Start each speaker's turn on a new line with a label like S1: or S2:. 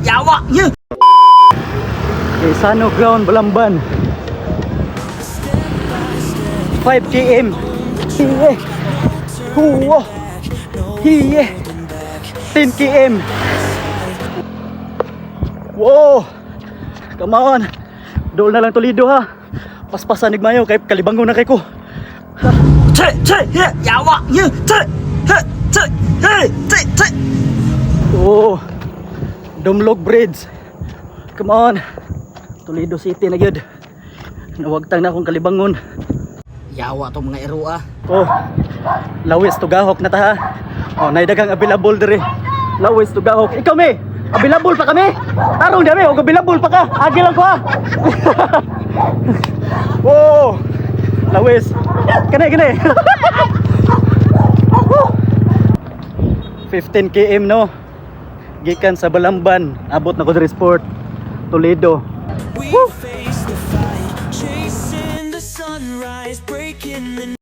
S1: yawa niya.
S2: Sano Ground, Balamban. 5 km. Hiye. Huwa. Hiye. 10 km. Wow. Come on. Dool na lang Toledo ha. Paspasan nigmayo kay kalibangon na kay ko.
S1: Yawa niya.
S2: Oh. Dumlog Bridge. Come on. Toledo City na gyud. Nawagtang na akong kalibangon.
S1: Yawa to mga ero ah.
S2: Oh. Lawis tugahok na ta ha. Oh, naidagang available dire. Lawis tugahok. Ikaw me. Available pa kami. Tarong dami, og available pa ka. Agi lang ko ha. Wow. Lawis. Kani. 15 km no. Gikan sa Balamban, abot na ko diri Sport Toledo.
S3: We face the fight, chasing the sunrise, breaking the